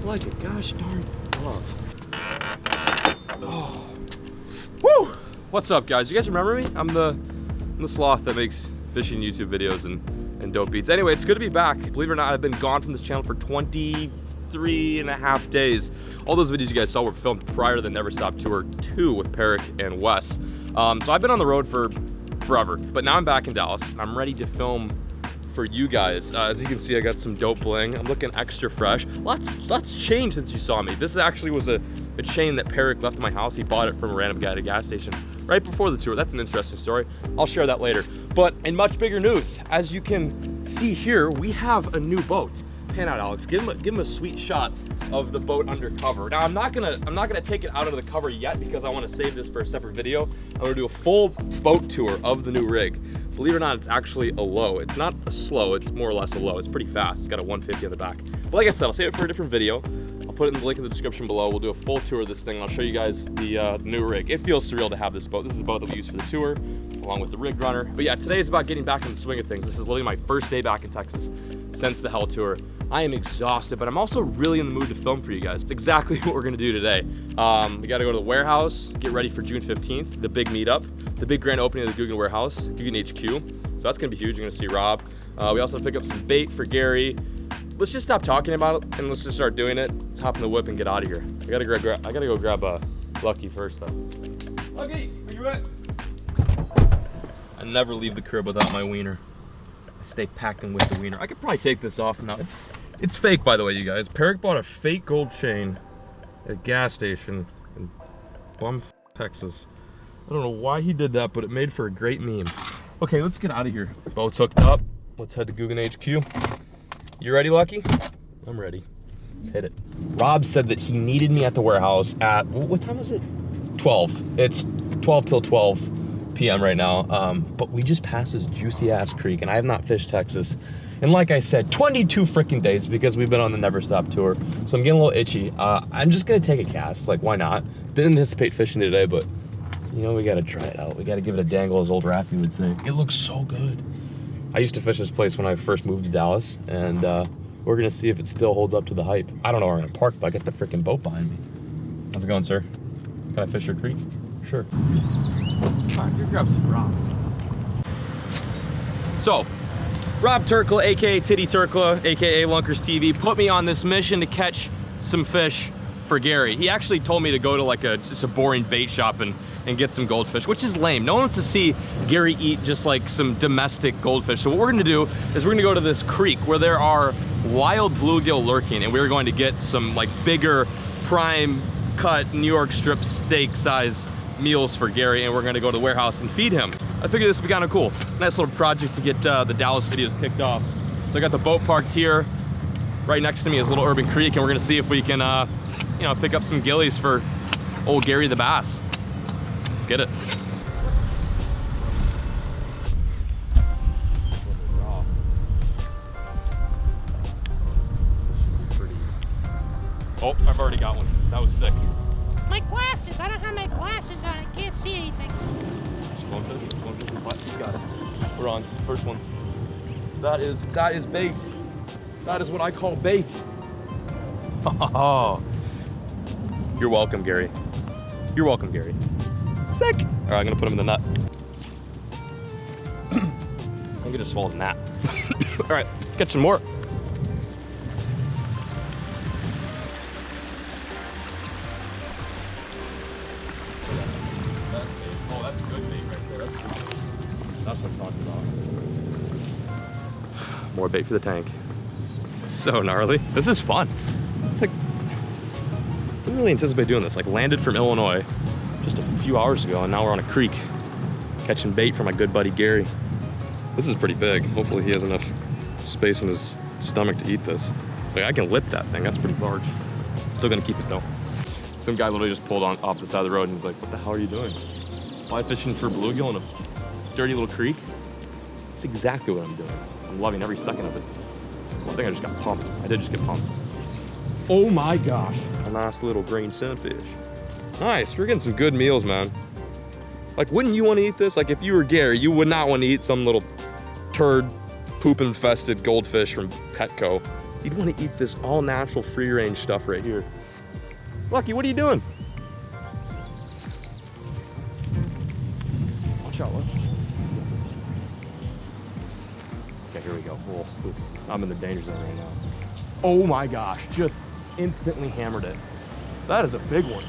like it. Gosh darn love. Oh. Woo! What's up, guys? You guys remember me? I'm the sloth that makes fishing YouTube videos and dope beats. Anyway, it's good to be back. Believe it or not, I've been gone from this channel for 23.5 days. All those videos you guys saw were filmed prior to the Never Stop Tour 2 with Peric and Wes. So I've been on the road for forever, but now I'm back in Dallas and I'm ready to film for you guys. As you can see, I got some dope bling. I'm looking extra fresh. Lots changed since you saw me. This actually was a chain that Peric left in my house. He bought it from a random guy at a gas station right before the tour. That's an interesting story. I'll share that later. But in much bigger news, as you can see here, we have a new boat. Pan out, Alex. Give him a sweet shot of the boat undercover. Now I'm not gonna take it out of the cover yet because I want to save this for a separate video. I'm gonna do a full boat tour of the new rig. Believe it or not, it's actually a low. It's not a slow, it's more or less a low. It's pretty fast. It's got a 150 on the back. But like I said, I'll save it for a different video. I'll put it in the link in the description below. We'll do a full tour of this thing and I'll show you guys the new rig. It feels surreal to have this boat. This is the boat that we use for the tour, along with the rig runner. But yeah, today is about getting back in the swing of things. This is literally my first day back in Texas since the Hell Tour. I am exhausted, but I'm also really in the mood to film for you guys. It's exactly what we're gonna do today. We gotta go to the warehouse, get ready for June 15th, the big meetup, the big grand opening of the Googan warehouse, Googan HQ. So that's gonna be huge. You're gonna see Rob. We also pick up some bait for Gary. Let's just stop talking about it and let's just start doing it. Let's hop in the whip and get out of here. I gotta go grab Lucky first though. Lucky, are you ready? I never leave the crib without my wiener. I stay packing with the wiener. I could probably take this off now. It's fake, by the way, you guys. Peric bought a fake gold chain at a gas station in bum Texas. I don't know why he did that, but it made for a great meme. Okay, let's get out of here. Boat's hooked up. Let's head to Googan HQ. You ready, Lucky? I'm ready. Let's hit it. Rob said that he needed me at the warehouse at, what time is it? 12. It's 12 till 12 p.m. right now. But we just passed this juicy ass creek and I have not fished Texas. And like I said, 22 freaking days because we've been on the Never Stop Tour. So I'm getting a little itchy. I'm just gonna take a cast, like why not? Didn't anticipate fishing today, but you know, we gotta try it out. We gotta give it a dangle, as old Rappy would say. It looks so good. I used to fish this place when I first moved to Dallas, and we're gonna see if it still holds up to the hype. I don't know where I'm gonna park, but I got the freaking boat behind me. How's it going, sir? Can I fish your creek? Sure. Come on, here, grab some rocks. So, Rob Turkla, aka Titty Turkla, aka Lunkers TV, put me on this mission to catch some fish for Gary. He actually told me to go to like just a boring bait shop and get some goldfish, which is lame. No one wants to see Gary eat just like some domestic goldfish. So what we're gonna do is we're gonna go to this creek where there are wild bluegill lurking, and we're going to get some like bigger prime cut New York strip steak size meals for Gary, and we're gonna go to the warehouse and feed him. I figured this would be kind of cool. Nice little project to get the Dallas videos kicked off. So I got the boat parked here. Right next to me is a little urban creek, and we're gonna see if we can, you know, pick up some gillies for old Gary the bass. Let's get it. Oh, I've already got one. That was sick. My glasses, I don't have my glasses on, I can't see anything. You got it. We're on, first one. That is bait. That is what I call bait. Oh. You're welcome, Gary. You're welcome, Gary. Sick. All right, I'm gonna put him in the nut. I'm gonna swallow the gnat. All right, let's catch some more. Oh, that's good bait right there. That's what I'm talking about. More bait for the tank. So gnarly. This is fun. It's like, didn't really anticipate doing this. Like landed from Illinois just a few hours ago and now we're on a creek catching bait for my good buddy Gary. This is pretty big. Hopefully he has enough space in his stomach to eat this. Like I can lip that thing, that's pretty large. Still gonna keep it though. Some guy literally just pulled on off the side of the road and he's like, what the hell are you doing? Fly fishing for bluegill in a dirty little creek? That's exactly what I'm doing. I'm loving every second of it. I think I just got pumped. I did just get pumped. Oh my gosh. A nice little green sunfish. Nice, we're getting some good meals, man. Like, wouldn't you want to eat this? Like, if you were Gary, you would not want to eat some little turd, poop-infested goldfish from Petco. You'd want to eat this all natural free range stuff right here. Lucky, what are you doing? Watch out, Lucky. Okay, here we go. Oh, I'm in the danger zone right now. Oh my gosh, just instantly hammered it. That is a big one.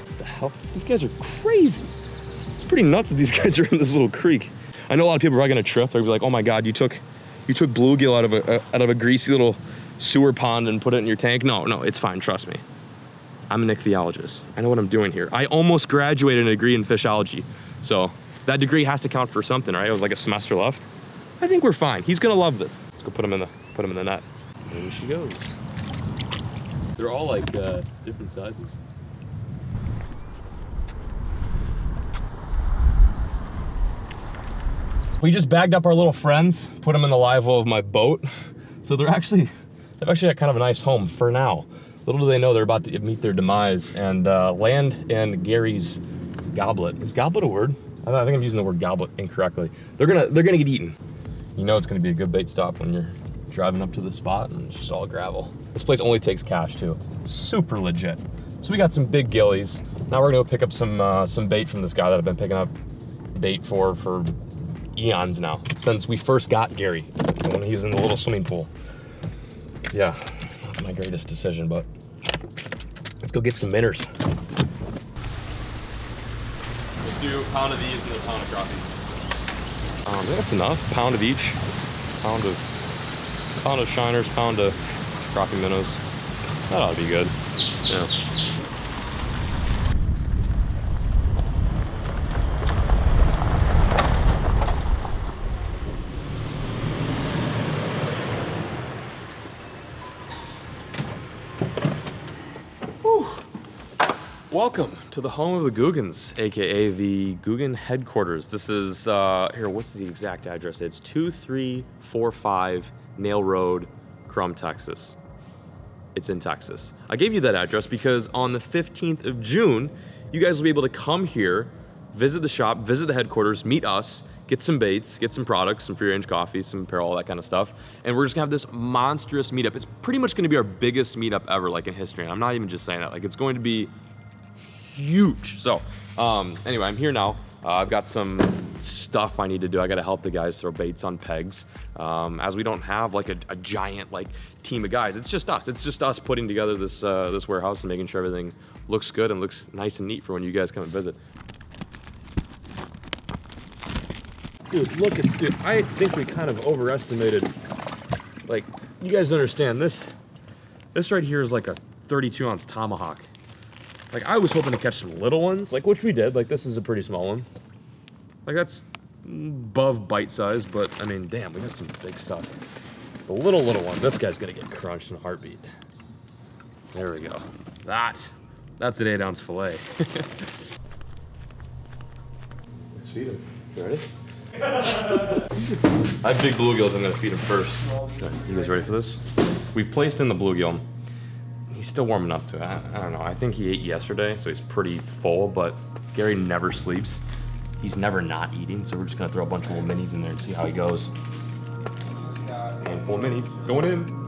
What the hell? These guys are crazy. It's pretty nuts that these guys are in this little creek. I know a lot of people are probably gonna trip. They'll be like, oh my God, you took bluegill out of a greasy little sewer pond and put it in your tank. No, it's fine, trust me. I'm an ichthyologist. I know what I'm doing here. I almost graduated a degree in fishology. So that degree has to count for something, right? It was like a semester left. I think we're fine. He's gonna love this. Let's go put him in the net. In she goes. They're all like different sizes. We just bagged up our little friends, put them in the live well of my boat. So they've actually got kind of a nice home for now. Little do they know they're about to meet their demise, and Land and Gary's goblet. Is goblet a word? I think I'm using the word goblet incorrectly. They're gonna get eaten. You know it's gonna be a good bait stop when you're driving up to the spot and it's just all gravel. This place only takes cash too. Super legit. So we got some big gillies. Now we're gonna go pick up some bait from this guy that I've been picking up bait for eons now, since we first got Gary, when he was in the little swimming pool. Yeah, not my greatest decision, but let's go get some minnows. Let's do a pound of these and a pound of crappies. I think that's enough. Pound of each. Pound of shiners, pound of crappie minnows. That ought to be good. Yeah. Welcome to the home of the Googans, aka the Googan headquarters. This is here. What's the exact address? It's 2345 Nail Road, Krum, Texas. It's in Texas. I gave you that address because on the 15th of June, you guys will be able to come here, visit the shop, visit the headquarters, meet us, get some baits, get some products, some free range coffee, some apparel, all that kind of stuff. And we're just gonna have this monstrous meetup. It's pretty much gonna be our biggest meetup ever, like in history. And I'm not even just saying that. Like, it's going to be huge. So anyway, I'm here now. I've got some stuff I need to do. I got to help the guys throw baits on pegs, as we don't have like a giant like team of guys. It's just us. It's just us putting together this this warehouse and making sure everything looks good and looks nice and neat for when you guys come and visit. Dude, look at dude. I think we kind of overestimated. Like, you guys understand this right here is like a 32-ounce tomahawk. Like, I was hoping to catch some little ones, like, which we did. Like, this is a pretty small one. Like, that's above bite size, but I mean, damn, we got some big stuff. The little one, this guy's gonna get crunched in a heartbeat. There we go. That's an 8-ounce fillet. Let's feed him. You ready? I have big bluegills, I'm gonna feed him first. Okay, you guys ready for this? We've placed in the bluegill. He's still warming up to it. I don't know. I think he ate yesterday, so he's pretty full, but Gary never sleeps. He's never not eating, so we're just gonna throw a bunch of little minis in there and see how he goes. Handful of minis going in.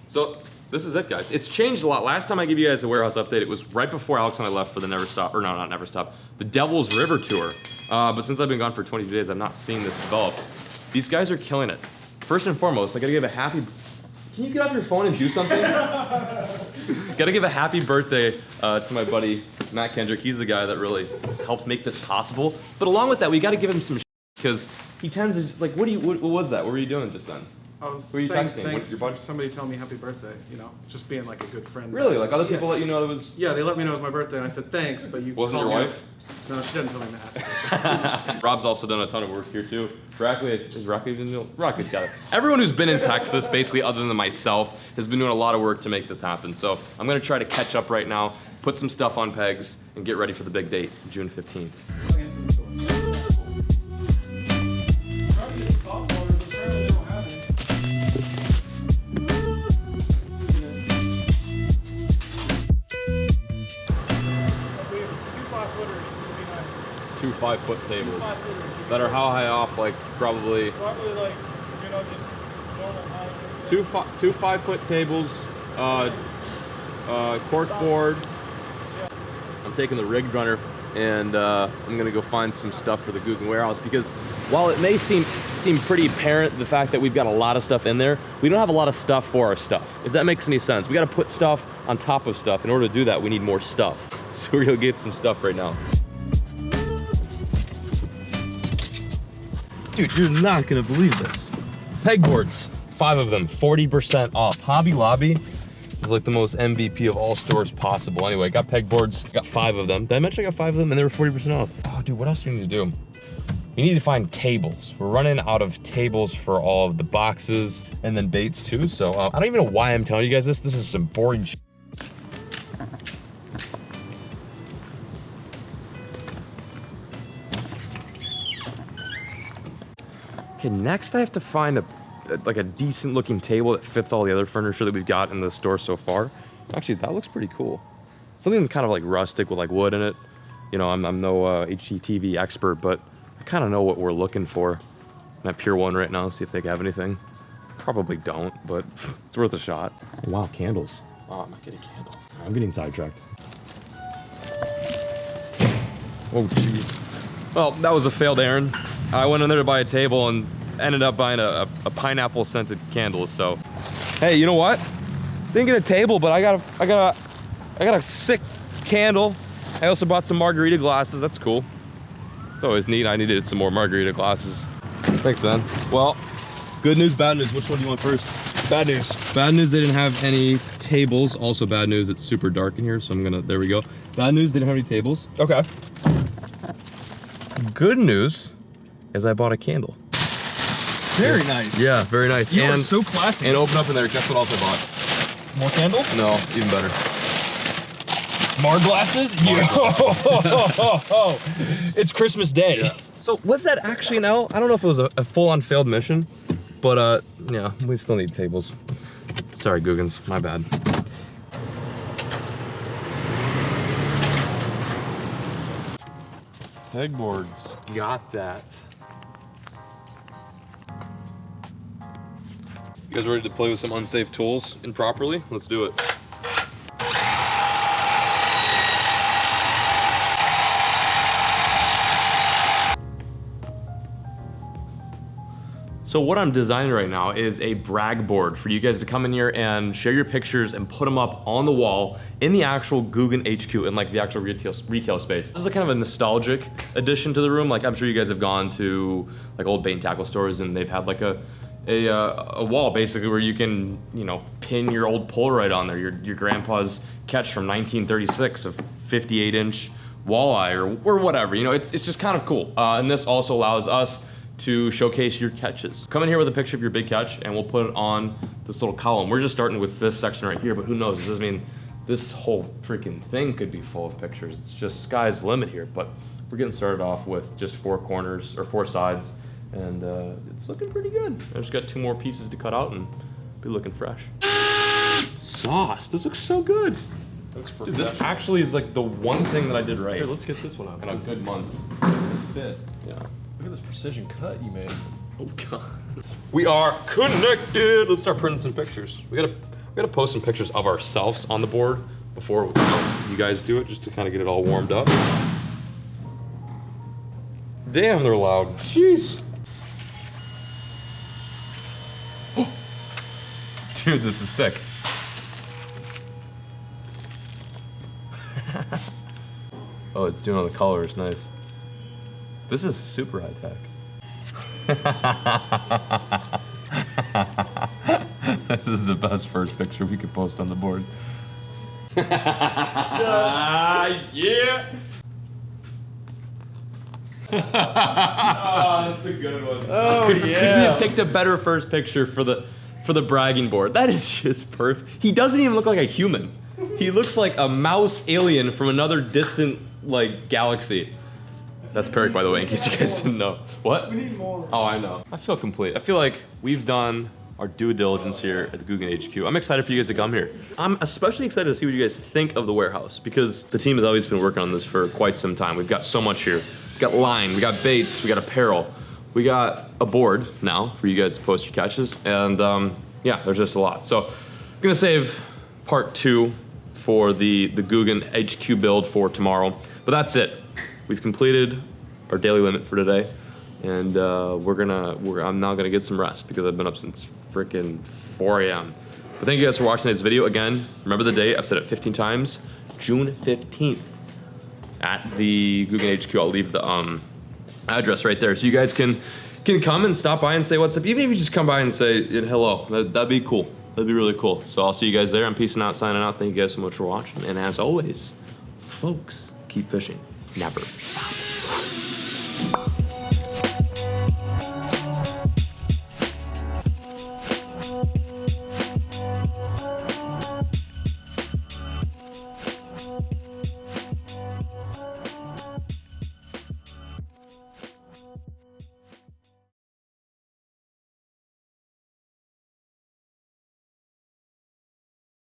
So this is it, guys. It's changed a lot. Last time I gave you guys a warehouse update, it was right before Alex and I left for the Never Stop, or no, not Never Stop, the Devil's River tour. But since I've been gone for 22 days, I've not seen this develop. These guys are killing it. First and foremost, I gotta give a happy, can you get off your phone and do something? Gotta give a happy birthday to my buddy, Matt Kendrick. He's the guy that really has helped make this possible. But along with that, we gotta give him some because he tends to, like, what was that? What were you doing just then? I was Who are you saying texting? thanks What's your buddy? for somebody telling me happy birthday, you know, just being like a good friend. Really? Like other people let you know it was? Yeah, they let me know it was my birthday and I said thanks, but you Wasn't called your me wife? No, she doesn't tell me that. Rob's also done a ton of work here too. Is Rockley even doing? Rockley's got it. Everyone who's been in Texas, basically other than myself, has been doing a lot of work to make this happen. So I'm gonna try to catch up right now, put some stuff on pegs, and get ready for the big date, June 15th. Two 5-foot tables that are how high off? Like probably like, you know, just normal height. two 5-foot tables, cork board. Yeah. I'm taking the rigged runner and I'm gonna go find some stuff for the Googan warehouse, because while it may seem pretty apparent the fact that we've got a lot of stuff in there, we don't have a lot of stuff for our stuff, if that makes any sense. We got to put stuff on top of stuff. In order to do that, we need more stuff. So we're gonna get some stuff right now. Dude, you're not gonna believe this. Pegboards, 5 of them, 40% off. Hobby Lobby is like the most MVP of all stores possible. Anyway, I got pegboards, got 5 of them. Did I mention I got 5 of them and they were 40% off? Oh, dude, what else do we need to do? We need to find tables. We're running out of tables for all of the boxes and then baits too. So I don't even know why I'm telling you guys this. This is some boring shit. Okay, next I have to find like a decent looking table that fits all the other furniture that we've got in the store so far. Actually, that looks pretty cool. Something kind of like rustic with like wood in it. You know, I'm no HGTV expert, but I kind of know what we're looking for. I'm at Pier 1 right now, see if they have anything. Probably don't, but it's worth a shot. Wow, candles. Oh, I'm not getting a candle. I'm getting sidetracked. Oh, jeez. Well, that was a failed errand. I went in there to buy a table and ended up buying a pineapple scented candle. So, hey, you know what? Didn't get a table, but I got a sick candle. I also bought some margarita glasses. That's cool. It's always neat. I needed some more margarita glasses. Thanks, man. Well, good news, bad news. Which one do you want first? Bad news. Bad news, they didn't have any tables. Also bad news, it's super dark in here, so I'm gonna, there we go. Bad news, they didn't have any tables. Okay. Good news is I bought a candle. Very nice. Yeah, very nice. You are and so classy. And open up in there, guess what else I bought? More candles? No, even better. More glasses? It's Christmas Day. Yeah. So was that actually now? I don't know if it was a full-on failed mission, but yeah, we still need tables. Sorry, Googans, my bad. Pegboards, got that. You guys ready to play with some unsafe tools improperly? Let's do it. So what I'm designing right now is a brag board for you guys to come in here and share your pictures and put them up on the wall in the actual Googan HQ, in like the actual retail space. This is a kind of a nostalgic addition to the room. Like I'm sure you guys have gone to like old bait and tackle stores and they've had like a wall basically where you can, you know, pin your old Polaroid on there, your grandpa's catch from 1936 of 58-inch walleye or whatever. You know, it's just kind of cool. And this also allows us to showcase your catches. Come in here with a picture of your big catch and we'll put it on this little column. We're just starting with this section right here, but who knows? This doesn't mean this whole freaking thing could be full of pictures. It's just sky's the limit here, but we're getting started off with just 4 corners or 4 sides and it's looking pretty good. I just got 2 more pieces to cut out and be looking fresh. Sauce, this looks so good. Looks Dude, this actually is like the one thing that I did right. Here, let's get this one out. In a good month. Fit. Yeah. Look at this precision cut you made. Oh god. We are connected. Let's start printing some pictures. We gotta post some pictures of ourselves on the board before you guys do it, just to kind of get it all warmed up. Damn, they're loud. Jeez. Dude, this is sick. Oh, it's doing all the colors, nice. This is super high tech. This is the best first picture we could post on the board. Yeah! That's a good one. Oh, Could we yeah. have picked a better first picture for the bragging board? That is just perfect. He doesn't even look like a human. He looks like a mouse alien from another distant like galaxy. That's Peric, by the way, in case you guys didn't know. What? We need more. Oh, I know. I feel complete. I feel like we've done our due diligence here at the Googan HQ. I'm excited for you guys to come here. I'm especially excited to see what you guys think of the warehouse because the team has always been working on this for quite some time. We've got so much here. We got line, we got baits, we got apparel. We got a board now for you guys to post your catches. And yeah, there's just a lot. So I'm gonna save part 2 for the Googan HQ build for tomorrow. But that's it. We've completed our daily limit for today. And I'm now gonna get some rest because I've been up since freaking 4 a.m. But thank you guys for watching this video. Again, remember the date, I've said it 15 times, June 15th at the Googan HQ. I'll leave the address right there so you guys can come and stop by and say what's up. Even if you just come by and say hello, that'd be cool. That'd be really cool. So I'll see you guys there. I'm peacing out, signing out. Thank you guys so much for watching. And as always, folks, keep fishing. Never stop.